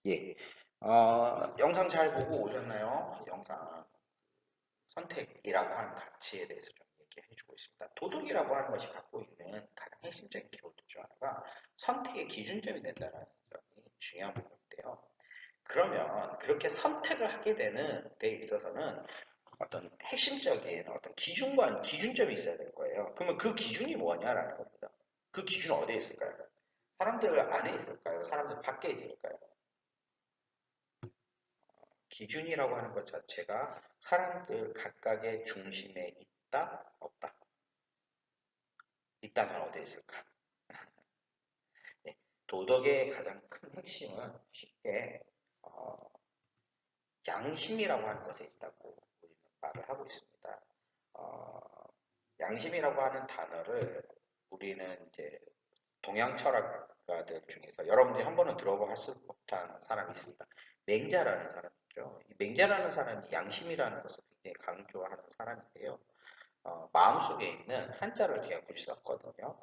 예. 영상 잘 보고 오셨나요? 영상 선택이라고 하는 가치에 대해서 좀 얘기해 주고 있습니다. 도덕이라고 하는 것이 갖고 있는 가장 핵심적인 키워드 중 하나가 선택의 기준점이 된다는 점이 중요한 부분인데요. 그러면 그렇게 선택을 하게 되는 데 있어서는 어떤 핵심적인 어떤 기준점이 있어야 될 거예요. 그러면 그 기준이 뭐냐라는 겁니다. 그 기준은 어디에 있을까요? 사람들 안에 있을까요? 사람들 밖에 있을까요? 기준이라고 하는 것 자체가 사람들 각각의 중심에 있다, 없다. 있다면 어디에 있을까? 네, 도덕의 가장 큰 핵심은 쉽게 어, 양심이라고 하는 것에 있다고 우리는 말을 하고 있습니다. 어, 양심이라고 하는 단어를 우리는 이제 동양 철학가들 중에서 여러분들이 한 번은 들어봤을 법한 사람이 있습니다. 맹자라는 사람이죠. 이 맹자라는 사람이 양심이라는 것을 굉장히 강조하는 사람인데요. 마음속에 있는 한자를 제가 고쳤었거든요.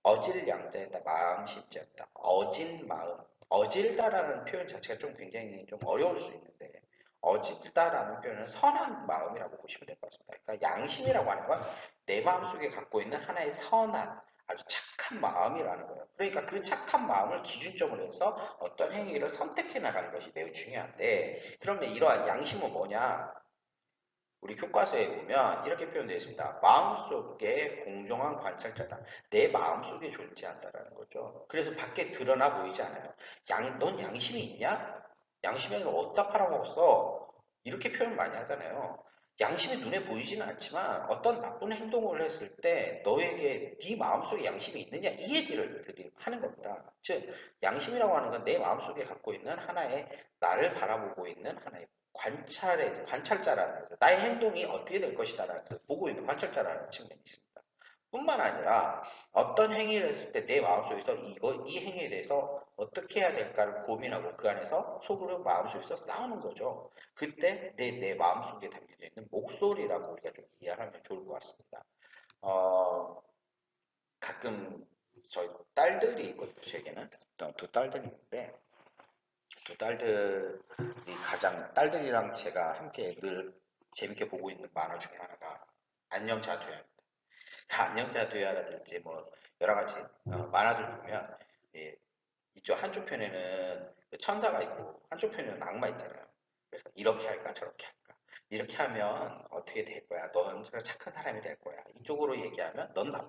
어질 양자에다 마음 심자였다. 어진 마음. 어질다라는 표현 자체가 좀 굉장히 좀 어려울 수 있는데 어질다라는 표현은 선한 마음이라고 보시면 될 것 같습니다. 그러니까 양심이라고 하는 건 내 마음속에 갖고 있는 하나의 선한 아주 착한 마음이라는 거예요. 그러니까 그 착한 마음을 기준점으로 해서 어떤 행위를 선택해 나가는 것이 매우 중요한데 그러면 이러한 양심은 뭐냐? 우리 교과서에 보면 이렇게 표현되어 있습니다. 마음속에 공정한 관찰자다. 내 마음속에 존재한다라는 거죠. 그래서 밖에 드러나 보이지 않아요. 넌 양심이 있냐? 양심이 아니라 어디다 팔아먹었어? 이렇게 표현 많이 하잖아요. 양심이 눈에 보이지는 않지만 어떤 나쁜 행동을 했을 때 너에게 네 마음속에 양심이 있느냐 이 얘기를 하는 겁니다. 즉 양심이라고 하는 건 내 마음속에 갖고 있는 하나의 나를 바라보고 있는 하나의 관찰자라는 거죠. 나의 행동이 어떻게 될 것이다라는 것을 보고 있는 관찰자라는 측면이 있습니다. 뿐만 아니라 어떤 행위를 했을 때 내 마음속에서 이 행위에 대해서 어떻게 해야 될까를 고민하고 그 안에서 속으로 마음속에서 싸우는 거죠. 그때 내 마음속에 담겨져 있는 목소리라고 우리가 좀 이해하면 좋을 것 같습니다. 어, 가끔 저희 딸들이 있거든요. 제게는 두 딸들이 있는데 두 딸들이 딸들이랑 제가 함께 늘 재밌게 보고 있는 만화 중에 하나가 안녕 자두야입니다. 안녕 자두야라든지 뭐 여러 가지 만화들 보면 예, 이쪽 한쪽 편에는 그 천사가 있고 한쪽 편에는 악마 있잖아요. 그래서 이렇게 할까 저렇게 할까. 이렇게 하면 어떻게 될 거야? 넌 착한 사람이 될 거야. 이쪽으로 얘기하면 넌 야,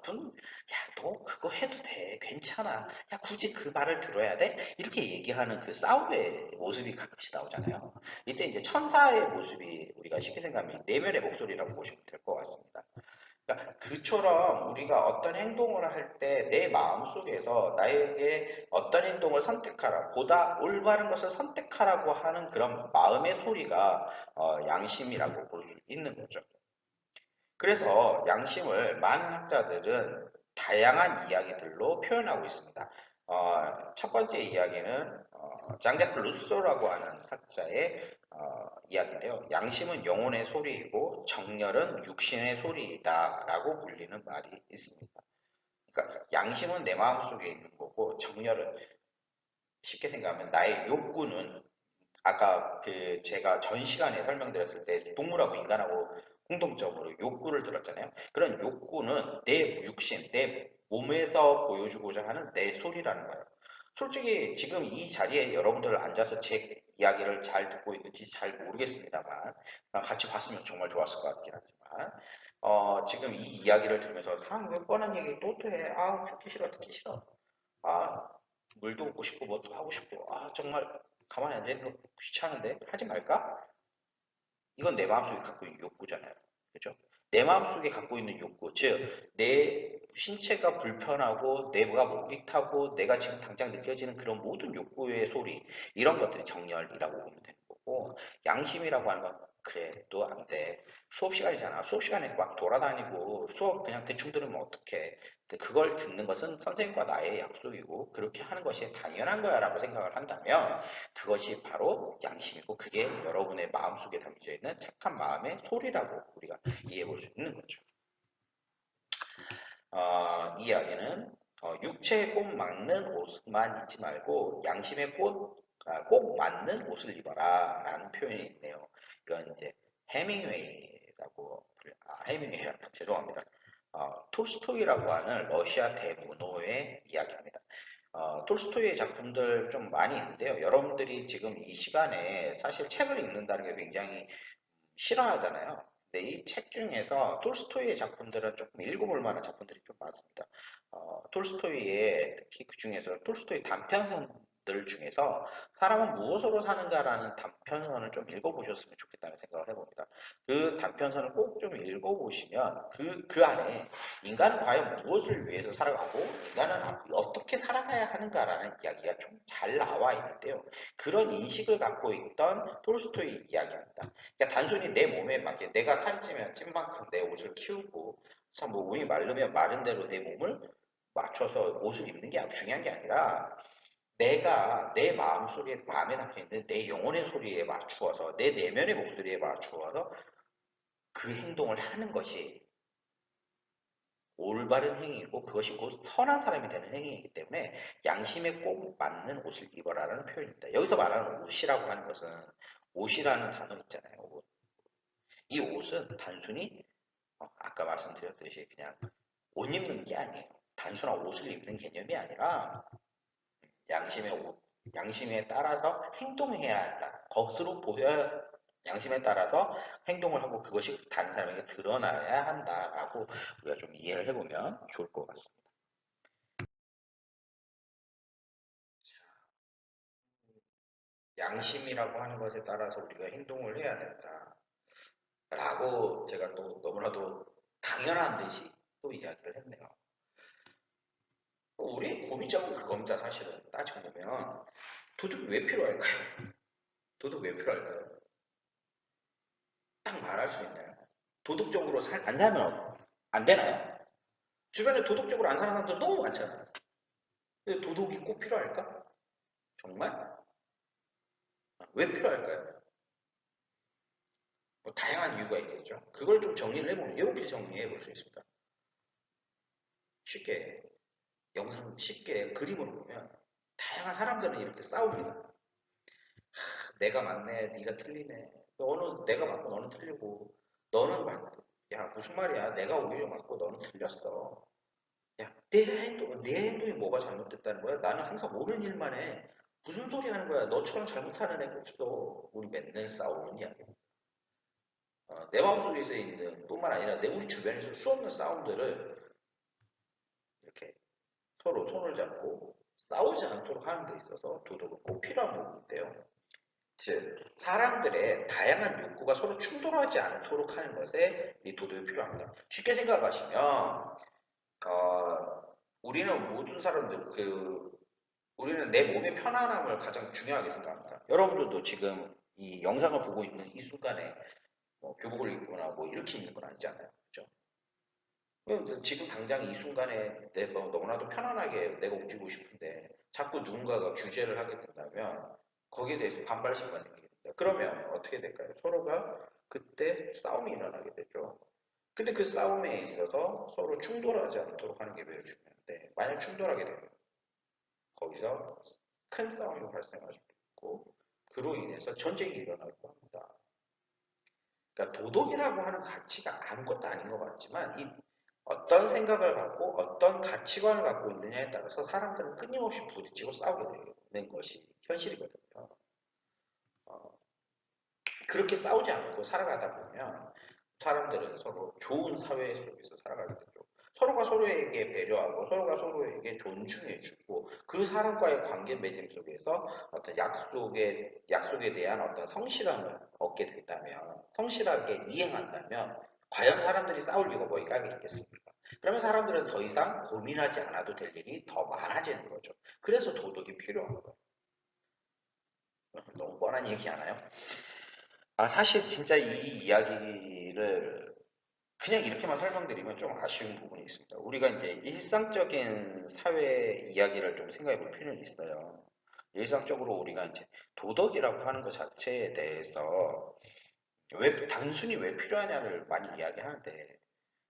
너 그거 해도 돼. 괜찮아. 야, 굳이 그 말을 들어야 돼? 이렇게 얘기하는 그 싸움의 모습이 가끔씩 나오잖아요. 이때 이제 천사의 모습이 우리가 쉽게 생각하면 내면의 목소리라고 보시면 될 것 같습니다. 그러니까 그처럼 우리가 어떤 행동을 할 때 내 마음속에서 나에게 어떤 행동을 선택하라, 보다 올바른 것을 선택하라고 하는 그런 마음의 소리가 양심이라고 볼 수 있는 거죠. 그래서 양심을 많은 학자들은 다양한 이야기들로 표현하고 있습니다. 첫 번째 이야기는 장자크 루소라고 하는 학자의 이야기인데요. 양심은 영혼의 소리이고 정열은 육신의 소리이다라고 불리는 말이 있습니다. 그러니까 양심은 내 마음속에 있는 거고 정열은 쉽게 생각하면 나의 욕구는 아까 그 제가 전 시간에 설명드렸을 때 동물하고 인간하고 공통점으로 욕구를 들었잖아요. 그런 욕구는 내 육신, 내 몸에서 보여주고자 하는 내 소리라는 거예요. 솔직히 지금 이 자리에 여러분들 앉아서 제 이야기를 잘 듣고 있는지 잘 모르겠습니다만 같이 봤으면 정말 좋았을 것 같긴 하지만 지금 이 이야기를 들으면서 왜 뻔한 얘기 또 해? 듣기 싫어 듣기 싫어. 아, 물도 먹고 싶고 뭐 또 하고 싶고 정말 가만히 앉아있는 거 귀찮은데 하지 말까? 이건 내 마음속에 갖고 있는 욕구잖아요. 그죠? 내 마음속에 갖고 있는 욕구, 즉 내 신체가 불편하고 내가 목이 타고 내가 지금 당장 느껴지는 그런 모든 욕구의 소리 이런 것들이 정열이라고 보면 되는 거고 양심이라고 하는 건 그래 또 안 돼. 수업 시간이잖아. 수업 시간에 막 돌아다니고 수업 그냥 대충 들으면 어떡해. 그걸 듣는 것은 선생님과 나의 약속이고 그렇게 하는 것이 당연한 거야 라고 생각을 한다면 그것이 바로 양심이고 그게 여러분의 마음속에 담겨져 있는 착한 마음의 소리라고 우리가 이해해 볼 수 있는 거죠. 이 이야기는 육체의 꽃 막는 옷만 잊지 말고 양심의 꽃 꼭 맞는 옷을 입어라 라는 표현이 있네요. 이건 이제 해밍웨이란다. 죄송합니다. 톨스토이라고 하는 러시아 대문호의 이야기입니다. 톨스토이의 작품들 좀 많이 있는데요. 여러분들이 지금 이 시간에 사실 책을 읽는다는 게 굉장히 싫어하잖아요. 근데 이 책 중에서 톨스토이의 작품들은 조금 읽어볼 만한 작품들이 좀 많습니다. 톨스토이의 특히 그 중에서 톨스토이 단편선들 중에서 사람은 무엇으로 사는가라는 단편선을 좀 읽어보셨으면 좋겠다는 생각을 해봅니다. 그 단편선을 꼭 좀 읽어보시면 그 안에 인간은 과연 무엇을 위해서 살아가고 인간은 어떻게 살아가야 하는가라는 이야기가 좀 잘 나와 있는데요. 그런 인식을 갖고 있던 톨스토이 이야기입니다. 그러니까 단순히 내 몸에 맞게 내가 살이 찌면 찐 만큼 내 옷을 키우고 참 뭐 몸이 마르면 마른 대로 내 몸을 맞춰서 옷을 입는 게 중요한 게 아니라 내가 내 마음속에 마음에 담겨있는 내 영혼의 소리에 맞추어서 내 내면의 목소리에 맞추어서 그 행동을 하는 것이 올바른 행위이고 그것이 곧 선한 사람이 되는 행위이기 때문에 양심에 꼭 맞는 옷을 입어라라는 표현입니다. 여기서 말하는 옷이라고 하는 것은 옷이라는 단어 있잖아요. 이 옷은 단순히 아까 말씀드렸듯이 그냥 옷 입는 게 아니에요. 단순한 옷을 입는 개념이 아니라 양심의 옷, 양심에 따라서 행동해야 한다. 겉으로 보여야 양심에 따라서 행동을 하고 그것이 다른 사람에게 드러나야 한다라고 우리가 좀 이해를 해보면 좋을 것 같습니다. 양심이라고 하는 것에 따라서 우리가 행동을 해야 된다라고 제가 또 너무나도 당연한 듯이 또 이야기를 했네요. 우리의 고민점은 그겁니다, 사실은. 따지고 보면. 도덕이 왜 필요할까요? 도덕 왜 필요할까요? 딱 말할 수 있나요? 도덕적으로 안 살면 안 되나요? 주변에 도덕적으로 안 사는 사람들 너무 많잖아요. 근데 도덕이 꼭 필요할까? 정말? 왜 필요할까요? 뭐 다양한 이유가 있겠죠. 그걸 좀 정리를 해보면 이렇게 정리해 볼 수 있습니다. 쉽게, 영상 쉽게 그림으로 보면 다양한 사람들은 이렇게 싸웁니다. 내가 맞네, 네가 틀리네. 너는 내가 맞고 너는 틀리고, 너는 맞고, 야 무슨 말이야? 내가 오히려 맞고 너는 틀렸어. 야, 내 행동이 뭐가 잘못됐다는 거야? 나는 항상 옳은 일만 해. 무슨 소리 하는 거야? 너처럼 잘못하는 애가 없어. 우리 맨날 싸우는 이야기. 내 마음속에서 있는 뿐만 아니라 내 우리 주변에서 수없는 싸움들을 이렇게 서로 손을 잡고 싸우지 않도록 하는 데 있어서 도덕은 꼭 필요한 부분인데요. 즉, 사람들의 다양한 욕구가 서로 충돌하지 않도록 하는 것에 이 도덕이 필요합니다. 쉽게 생각하시면, 우리는 모든 사람들, 우리는 내 몸의 편안함을 가장 중요하게 생각합니다. 여러분들도 지금 이 영상을 보고 있는 이 순간에 뭐 교복을 입거나 뭐 이렇게 입는 건 아니잖아요. 그죠? 지금 당장 이 순간에 뭐 너무나도 편안하게 내가 움직이고 싶은데 자꾸 누군가가 규제를 하게 된다면 거기에 대해서 반발심만 생기게 됩니다. 그러면 어떻게 될까요? 서로가 그때 싸움이 일어나게 되죠. 근데 그 싸움에 있어서 서로 충돌하지 않도록 하는 게 매우 중요한데 만약 충돌하게 되면 거기서 큰 싸움이 발생할 수도 있고 그로 인해서 전쟁이 일어나기도 합니다. 그러니까 도덕이라고 하는 가치가 아무것도 아닌 것 같지만 이 어떤 생각을 갖고 어떤 가치관을 갖고 있느냐에 따라서 사람들은 끊임없이 부딪히고 싸우게 되는 것이 현실이거든요. 어, 그렇게 싸우지 않고 살아가다 보면 사람들은 서로 좋은 사회 속에서 살아가게 되죠. 서로가 서로에게 배려하고 서로가 서로에게 존중해주고 그 사람과의 관계 맺음 속에서 어떤 약속에 대한 어떤 성실함을 얻게 된다면 성실하게 이행한다면 과연 사람들이 싸울 이유가 뭐가 있겠습니까? 그러면 사람들은 더 이상 고민하지 않아도 될 일이 더 많아지는 거죠. 그래서 도덕이 필요한 거예요. 너무 뻔한 얘기 하나요? 사실 진짜 이 이야기를 그냥 이렇게만 설명드리면 좀 아쉬운 부분이 있습니다. 우리가 이제 일상적인 사회 이야기를 좀 생각해 볼 필요는 있어요. 일상적으로 우리가 이제 도덕이라고 하는 것 자체에 대해서 단순히 왜 필요하냐를 많이 이야기하는데,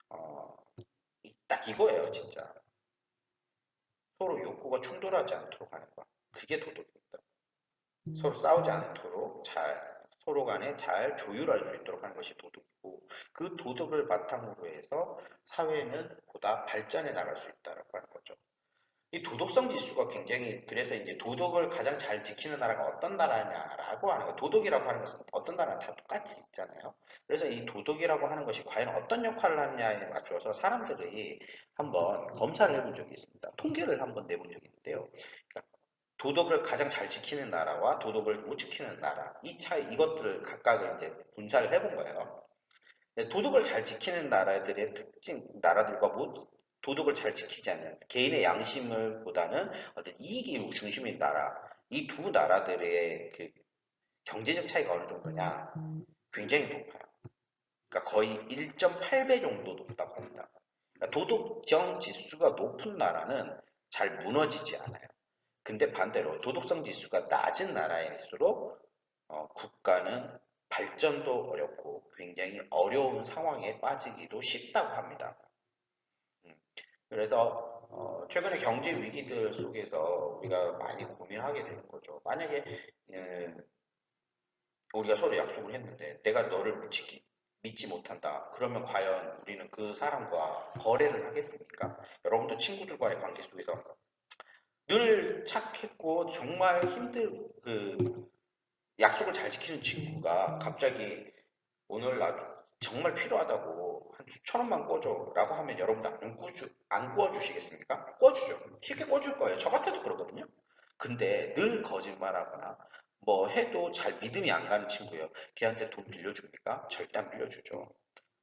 어, 딱 이거예요, 진짜. 서로 욕구가 충돌하지 않도록 하는 것. 그게 도덕입니다. 서로 싸우지 않도록 서로 간에 잘 조율할 수 있도록 하는 것이 도덕이고, 그 도덕을 바탕으로 해서 사회는 보다 발전해 나갈 수 있다고 하는 거죠. 이 도덕성 지수가 굉장히, 그래서 이제 도덕을 가장 잘 지키는 나라가 어떤 나라냐라고 하는 거, 도덕이라고 하는 것은 어떤 나라나 다 똑같이 있잖아요. 그래서 이 도덕이라고 하는 것이 과연 어떤 역할을 하느냐에 맞춰서 사람들이 한번 검사를 해본 적이 있습니다. 통계를 한번 내본 적이 있는데요. 그러니까 도덕을 가장 잘 지키는 나라와 도덕을 못 지키는 나라, 이 차이, 이것들을 각각을 이제 분사를 해본 거예요. 도덕을 잘 지키는 나라들의 특징, 나라들과 도덕을 잘 지키지 않는 개인의 양심을 보다는 어떤 이익이 중심인 나라, 이 두 나라들의 그 경제적 차이가 어느 정도냐? 굉장히 높아요. 그러니까 거의 1.8배 정도 높다고 합니다. 그러니까 도덕성 지수가 높은 나라는 잘 무너지지 않아요. 근데 반대로 도덕성 지수가 낮은 나라일수록 국가는 발전도 어렵고 굉장히 어려운 상황에 빠지기도 쉽다고 합니다. 음, 그래서 최근에 경제 위기들 속에서 우리가 많이 고민하게 되는 거죠. 만약에 예, 우리가 서로 약속을 했는데 내가 너를 믿지 못한다. 그러면 과연 우리는 그 사람과 거래를 하겠습니까? 여러분도 친구들과의 관계 속에서 늘 착했고 정말 그 약속을 잘 지키는 친구가 갑자기 오늘 나 정말 필요하다고 한 천 원만 꿔줘 라고 하면 여러분들 안 구워주시겠습니까? 꿔주죠. 쉽게 꿔줄 거예요. 저 같아도 그러거든요. 근데 늘 거짓말하거나 뭐 해도 잘 믿음이 안 가는 친구예요. 걔한테 돈 빌려줍니까? 절대 안 빌려주죠.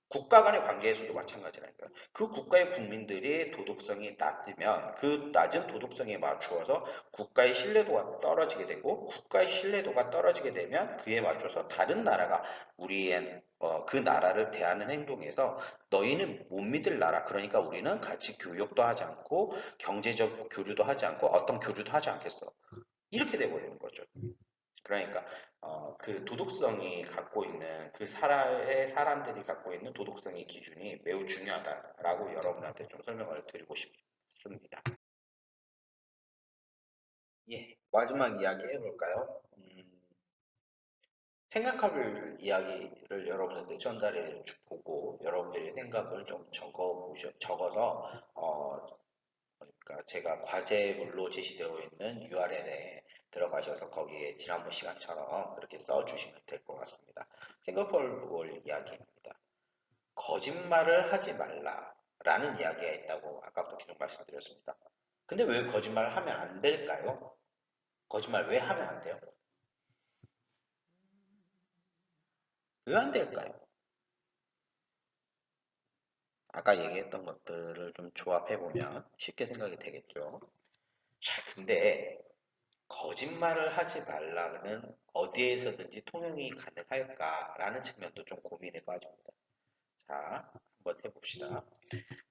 국가 간의 관계에서도 마찬가지라니까요. 그 국가의 국민들이 도덕성이 낮으면 그 낮은 도덕성에 맞추어서 국가의 신뢰도가 떨어지게 되고 국가의 신뢰도가 떨어지게 되면 그에 맞춰서 다른 나라가 우리의 그 나라를 대하는 행동에서 너희는 못 믿을 나라. 그러니까 우리는 같이 교역도 하지 않고 경제적 교류도 하지 않고 어떤 교류도 하지 않겠어. 이렇게 돼버리는 거죠. 그러니까 그 도덕성이 갖고 있는 그 사회의 사람들이 갖고 있는 도덕성의 기준이 매우 중요하다라고 여러분한테 좀 설명을 드리고 싶습니다. 예, 마지막 이야기 해볼까요? 생각할 이야기를 여러분한테 전달해 보고 여러분들의 생각을 좀 적어서 그러니까 제가 과제물로 제시되어 있는 URL에 들어가셔서 거기에 지난번 시간처럼 그렇게 써주시면 될 것 같습니다. 싱가포르 볼 이야기입니다. 거짓말을 하지 말라라는 이야기가 있다고 아까부터 계속 말씀드렸습니다. 근데 왜 거짓말을 하면 안 될까요? 거짓말 왜 하면 안 돼요? 왜 안 될까요? 아까 얘기했던 것들을 좀 조합해보면 쉽게 생각이 되겠죠. 자, 근데 거짓말을 하지 말라는 어디에서든지 통용이 가능할까라는 측면도 좀 고민해 봐집니다. 자, 한번 해봅시다.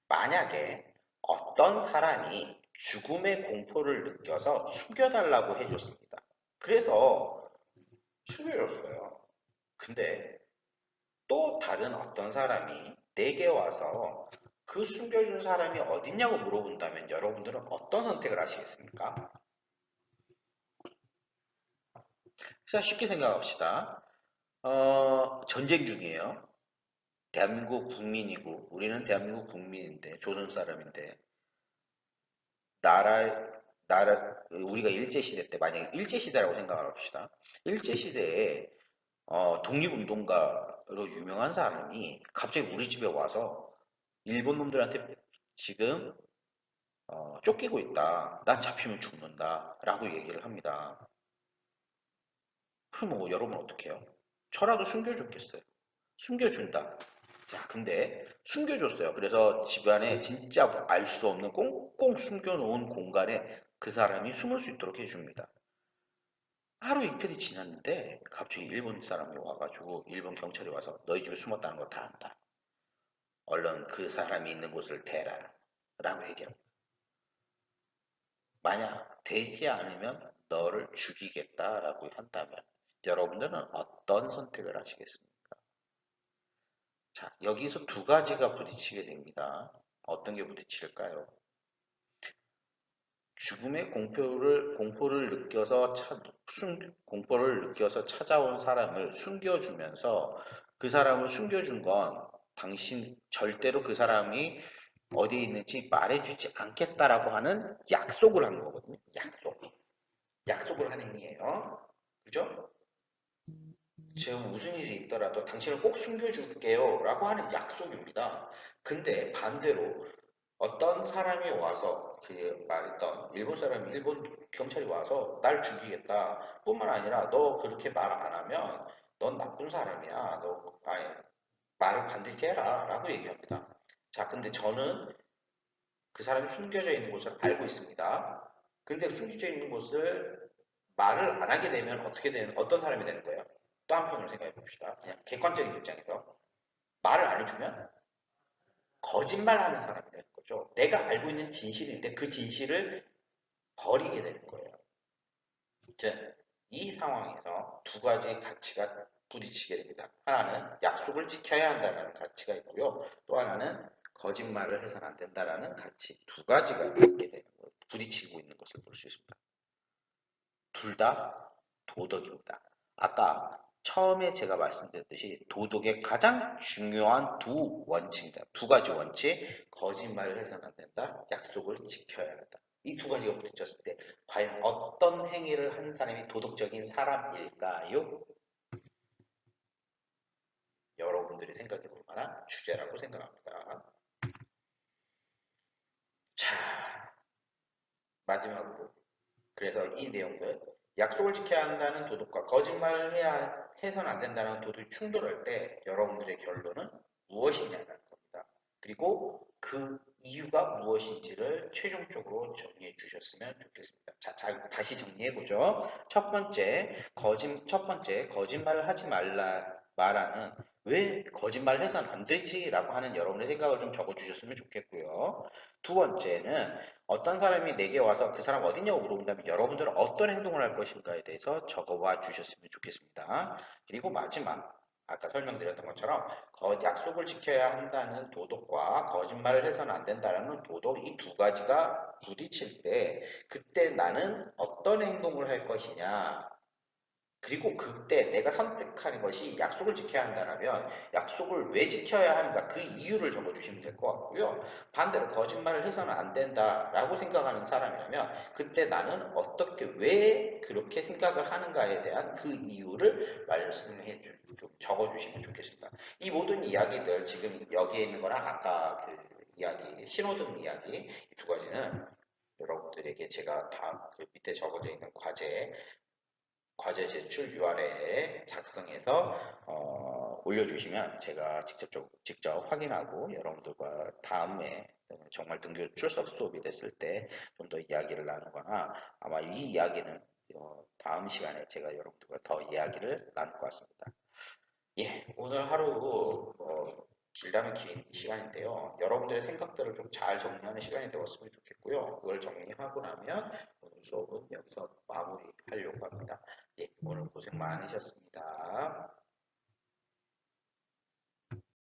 만약에 어떤 사람이 죽음의 공포를 느껴서 숨겨달라고 해줬습니다. 그래서 숨겨줬어요. 근데 또 다른 어떤 사람이 내게 와서 그 숨겨준 사람이 어딨냐고 물어본다면 여러분들은 어떤 선택을 하시겠습니까? 자, 쉽게 생각합시다. 전쟁 중이에요. 대한민국 국민이고, 우리는 대한민국 국민인데, 조선 사람인데, 우리가 일제시대 때, 만약에 일제시대라고 생각을 합시다. 일제시대에, 독립운동가로 유명한 사람이 갑자기 우리 집에 와서 일본 놈들한테 지금, 쫓기고 있다. 난 잡히면 죽는다. 라고 얘기를 합니다. 그럼 뭐, 여러분 어떻게 해요? 저라도 숨겨줬겠어요. 숨겨준다. 자, 근데 숨겨줬어요. 그래서 집안에 진짜 알 수 없는 꽁꽁 숨겨놓은 공간에 그 사람이 숨을 수 있도록 해줍니다. 하루 이틀이 지났는데 갑자기 일본 사람이 와가지고 일본 경찰이 와서 너희 집에 숨었다는 거 다 안다. 얼른 그 사람이 있는 곳을 대라. 라고 얘기합니다. 만약 되지 않으면 너를 죽이겠다라고 한다면 여러분들은 어떤 선택을 하시겠습니까? 자, 여기서 두 가지가 부딪히게 됩니다. 어떤 게 부딪힐까요? 죽음의 공포를 느껴서 공포를 느껴서 찾아온 사람을 숨겨주면서 그 사람을 숨겨준 건 당신 절대로 그 사람이 어디에 있는지 말해주지 않겠다라고 하는 약속을 한 거거든요. 약속을 한 행위예요. 그죠? 제가 무슨 일이 있더라도 당신을 꼭 숨겨줄게요 라고 하는 약속입니다. 근데 반대로 어떤 사람이 와서 그 말했던 일본 사람이 일본 경찰이 와서 날 죽이겠다 뿐만 아니라 너 그렇게 말 안 하면 넌 나쁜 사람이야. 너 아니 말을 반드시 해라 라고 얘기합니다. 자, 근데 저는 그 사람이 숨겨져 있는 곳을 알고 있습니다. 근데 숨겨져 있는 곳을 말을 안 하게 되면 어떤 사람이 되는 거예요? 또 한편으로 생각해 봅시다. 그냥 객관적인 입장에서 말을 안 해주면 거짓말하는 사람이 되는 거죠. 내가 알고 있는 진실인데 그 진실을 버리게 되는 거예요. 즉, 이 상황에서 두 가지 가치가 부딪히게 됩니다. 하나는 약속을 지켜야 한다는 가치가 있고요. 또 하나는 거짓말을 해서는 안 된다라는 가치 두 가지가 있게 되는 거예요. 부딪히고 있는 것을 볼 수 있습니다. 둘 다 도덕입니다. 아까 처음에 제가 말씀드렸듯이 도덕의 가장 중요한 두 원칙입니다. 두 가지 원칙, 거짓말을 해서는 안 된다, 약속을 지켜야 한다. 이 두 가지가 부딪혔을 때 과연 어떤 행위를 한 사람이 도덕적인 사람일까요? 여러분들이 생각해 볼 만한 주제라고 생각합니다. 자, 마지막으로 그래서 이 내용들 약속을 지켜야 한다는 도덕과 거짓말을 해서는 안 된다는 도덕이 충돌할 때 여러분들의 결론은 무엇이냐는 겁니다. 그리고 그 이유가 무엇인지를 최종적으로 정리해 주셨으면 좋겠습니다. 자, 다시 정리해 보죠. 첫 번째 거짓말을 하지 말라는 왜 거짓말을 해서는 안 되지라고 하는 여러분의 생각을 좀 적어 주셨으면 좋겠고요. 두 번째는 어떤 사람이 내게 와서 그 사람 어디냐고 물어본다면 여러분들은 어떤 행동을 할 것인가에 대해서 적어와 주셨으면 좋겠습니다. 그리고 마지막, 아까 설명드렸던 것처럼 약속을 지켜야 한다는 도덕과 거짓말을 해서는 안 된다는 도덕 이 두 가지가 부딪힐 때 그때 나는 어떤 행동을 할 것이냐 그리고 그때 내가 선택하는 것이 약속을 지켜야 한다면 약속을 왜 지켜야 하는가 그 이유를 적어주시면 될 것 같고요. 반대로 거짓말을 해서는 안 된다라고 생각하는 사람이라면 그때 나는 어떻게 왜 그렇게 생각을 하는가에 대한 그 이유를 좀 적어주시면 좋겠습니다. 이 모든 이야기들 지금 여기에 있는 거랑 아까 그 이야기 신호등 이야기 이 두 가지는 여러분들에게 제가 다음 그 밑에 적어져 있는 과제 제출 URL에 작성해서 올려주시면 제가 직접 확인하고 여러분들과 다음에 정말 등교 출석 수업이 됐을 때 좀 더 이야기를 나누거나 아마 이 이야기는 다음 시간에 제가 여러분들과 더 이야기를 나눌 것 같습니다. 예, 오늘 하루 길다면 긴 시간인데요. 여러분들의 생각들을 좀 잘 정리하는 시간이 되었으면 좋겠고요. 그걸 정리하고 나면 오늘 수업은 여기서 마무리하려고 합니다. 예, 오늘 고생 많으셨습니다.